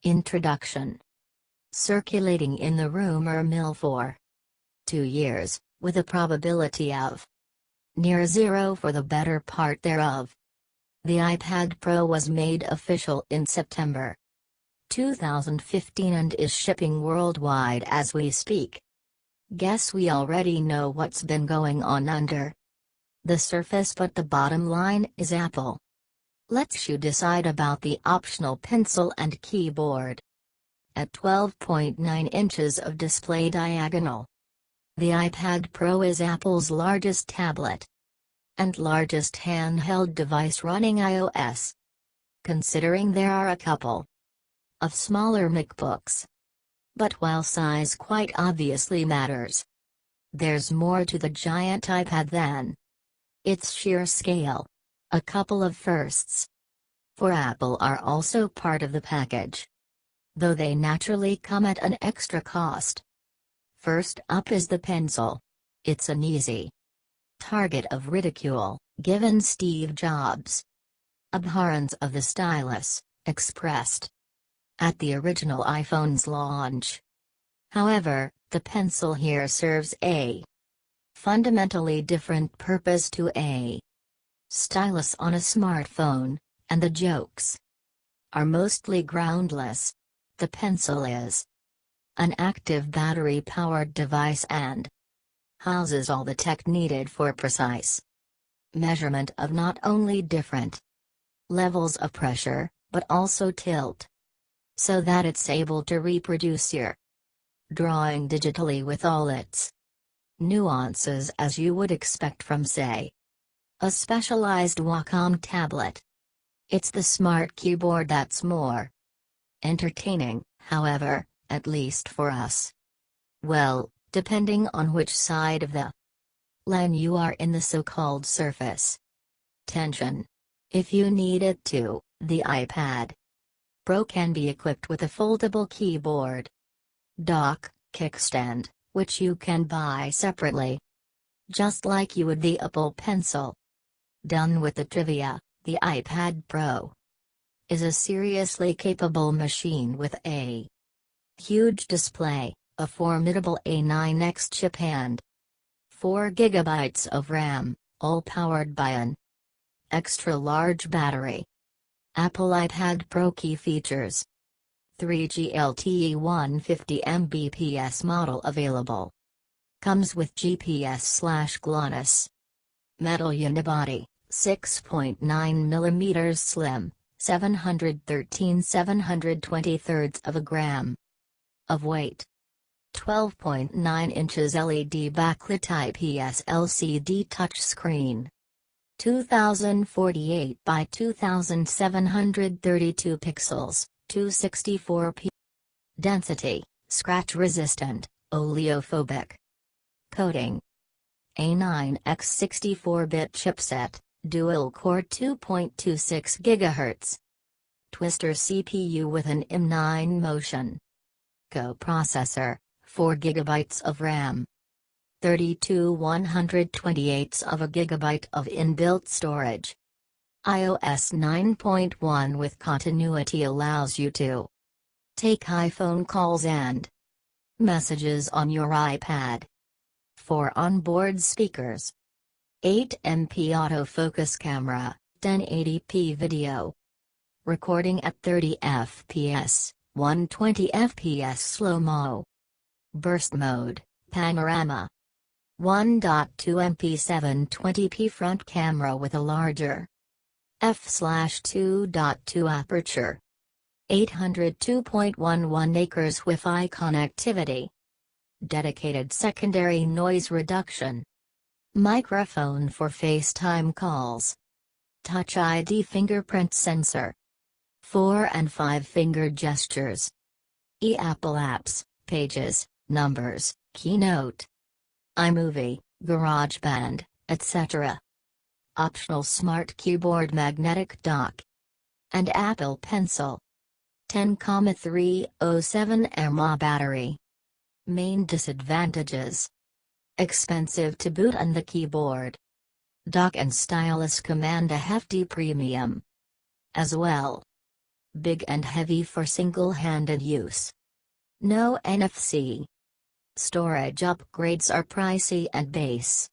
Introduction. Circulating in the rumor mill for 2 years, with a probability of near zero for the better part thereof. The iPad Pro was made official in September 2015 and is shipping worldwide as we speak. Guess we already know what's been going on under the surface, but the bottom line is Apple lets you decide about the optional pencil and keyboard. At 12.9 inches of display diagonal, the iPad Pro is Apple's largest tablet and largest handheld device running iOS. Considering there are a couple of smaller MacBooks. But while size quite obviously matters, there's more to the giant iPad than its sheer scale. A couple of firsts for Apple are also part of the package, though they naturally come at an extra cost. First up is the pencil. It's an easy target of ridicule, given Steve Jobs' abhorrence of the stylus, expressed at the original iPhone's launch. However, the pencil here serves a fundamentally different purpose to a stylus on a smartphone, and the jokes are mostly groundless. The pencil is an active battery-powered device and houses all the tech needed for precise measurement of not only different levels of pressure, but also tilt, so that it's able to reproduce your drawing digitally with all its nuances as you would expect from, say, a specialized Wacom tablet. It's the smart keyboard that's more entertaining, however, at least for us. Well, depending on which side of the LAN you are in the so-called surface tension. If you need it to, the iPad Pro can be equipped with a foldable keyboard dock, kickstand, which you can buy separately, just like you would the Apple Pencil. Done with the trivia, the iPad Pro is a seriously capable machine with a huge display, a formidable A9X chip and 4 GB of RAM, all powered by an extra-large battery. Apple iPad Pro key features: 3G LTE 150 Mbps model available. Comes with GPS/GLONASS. Metal unibody, 6.9 mm slim, 713/723 of a gram of weight. 12.9 inches LED backlit IPS LCD touchscreen. 2048 by 2732 pixels, 264p. Density, scratch resistant, oleophobic. Coating: A9X 64-bit chipset, dual-core 2.26 GHz. Twister CPU with an M9 Motion coprocessor, 4 GB of RAM. 32/128 of a gigabyte of inbuilt storage. iOS 9.1 with continuity allows you to take iPhone calls and messages on your iPad. 4 onboard speakers. 8MP autofocus camera, 1080p video. Recording at 30 fps, 120 fps slow-mo. Burst mode, panorama. 1.2MP 720p front camera with a larger f/2.2 aperture. 802.11 acres Wi-Fi connectivity. Dedicated secondary noise reduction. Microphone for FaceTime calls. Touch ID fingerprint sensor. 4 and 5 finger gestures. Apple apps, Pages, Numbers, Keynote, iMovie, GarageBand, etc. Optional smart keyboard magnetic dock. And Apple Pencil. 10,307 mAh battery. Main disadvantages: expensive to boot and the keyboard dock and stylus command a hefty premium as well. Big and heavy for single-handed use. No NFC. Storage upgrades are pricey and base.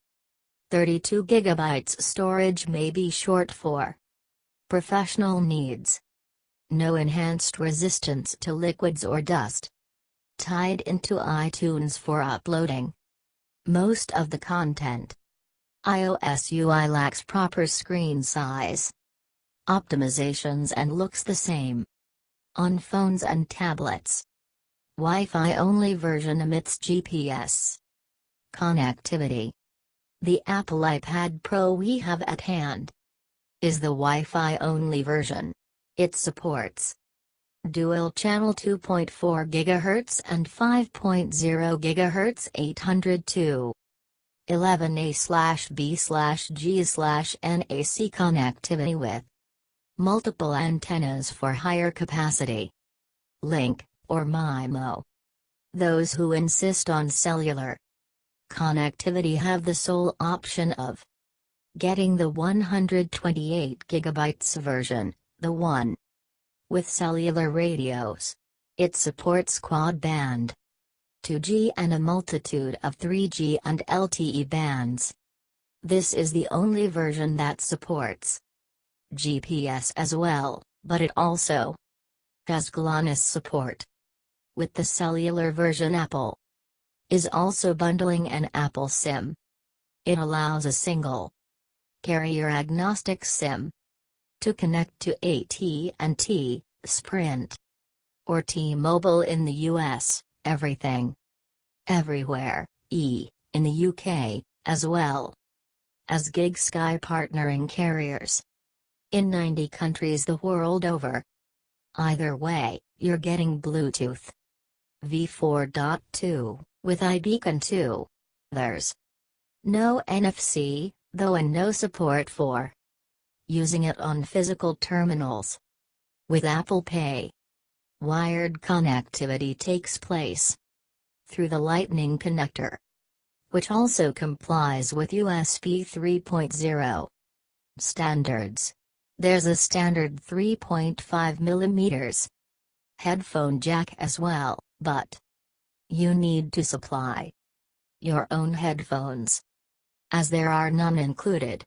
32 GB storage may be short for professional needs. No enhanced resistance to liquids or dust. Tied into iTunes for uploading most of the content. iOS UI lacks proper screen size. Optimizations and looks the same on phones and tablets. Wi-Fi only version emits GPS connectivity. The Apple iPad Pro we have at hand is the Wi-Fi only version. It supports dual-channel 2.4 GHz and 5.0 GHz 802.11a/b/g/NAC connectivity with multiple antennas for higher capacity. Link, or MIMO. Those who insist on cellular connectivity have the sole option of getting the 128 GB version, the one with cellular radios. It supports quad-band 2G and a multitude of 3G and LTE bands. This is the only version that supports GPS as well, but it also has GLONASS support. With the cellular version, Apple is also bundling an Apple SIM. It allows a single carrier-agnostic SIM to connect to AT&T, Sprint, or T-Mobile in the US, Everything, Everywhere, in the UK, as well as Gig Sky partnering carriers in 90 countries the world over. Either way, you're getting Bluetooth v4.2 with iBeacon 2. There's no NFC, though, and no support for using it on physical terminals. With Apple Pay, wired connectivity takes place through the Lightning connector, which also complies with USB 3.0 standards. There's a standard 3.5 mm headphone jack as well, but you need to supply your own headphones, as there are none included.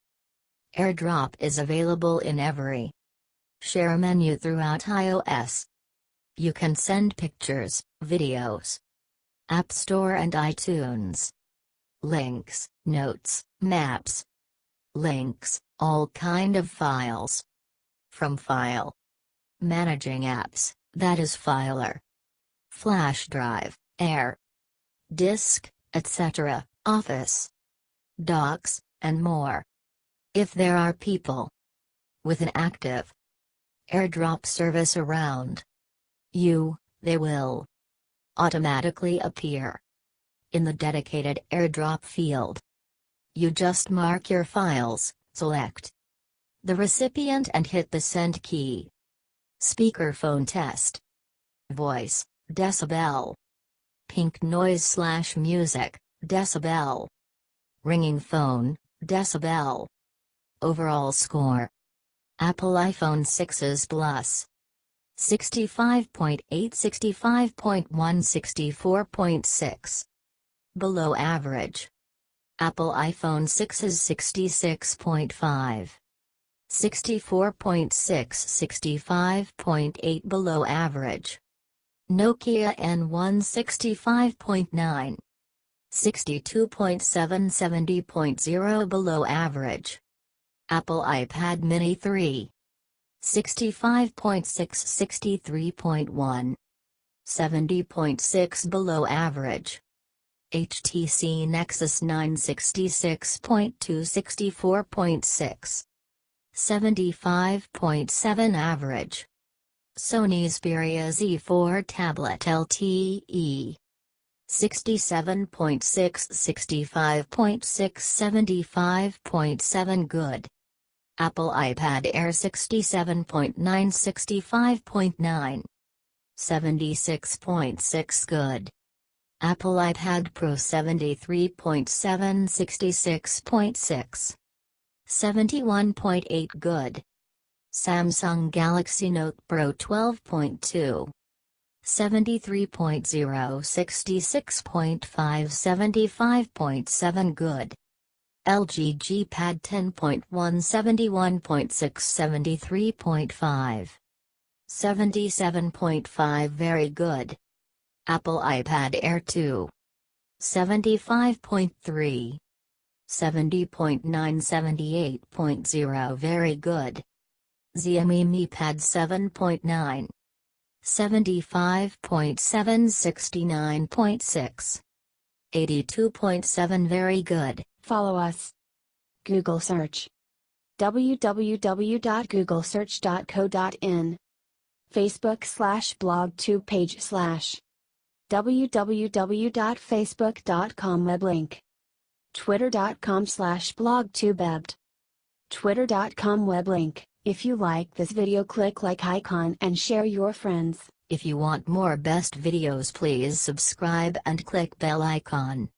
AirDrop is available in every share menu throughout iOS. You can send pictures, videos, App Store and iTunes, links, notes, maps, links, all kind of files. From file managing apps, that is Filer, flash drive, Air, disk, etc., Office, Docs, and more. If there are people with an active AirDrop service around you, they will automatically appear in the dedicated AirDrop field. You just mark your files, select the recipient and hit the send key. Speakerphone test. Voice, decibel. Pink noise/music, decibel. Ringing phone, decibel. Overall score. Apple iPhone 6s Plus. 65.8, 65.1, 64.6. Below average. Apple iPhone 6s 66.5. 64.6, 65.8. Below average. Nokia N1 65.9. 62.7, 70.0. Below average. Apple iPad Mini 3. 65.6, 63.1. 70.6. Below average. HTC Nexus 9 66.2, 64.6. 75.7 average. Sony Xperia Z4 Tablet LTE. 67.6, 65.6, 75.7 good. Apple iPad Air 67.9, 65.9. 76.6 good. Apple iPad Pro 73.7, 66.6. 71.8 good. Samsung Galaxy Note Pro 12.2. 73.0 66.5 75.7 good. LG G Pad 10.1 71.6 73.5 77.5 very good. Apple iPad Air 2. 75.3 70.9 78.0 very good. Xiaomi Mi Pad 7.9 75.7 69.6 82.7 very good. Follow us. Google search. www.googlesearch.co.in. Facebook/blogtube page/ www.facebook.com web link. twitter.com/blogtubebt. twitter.com web link. If you like this video, click like icon and share your friends. If you want more best videos, please subscribe and click bell icon.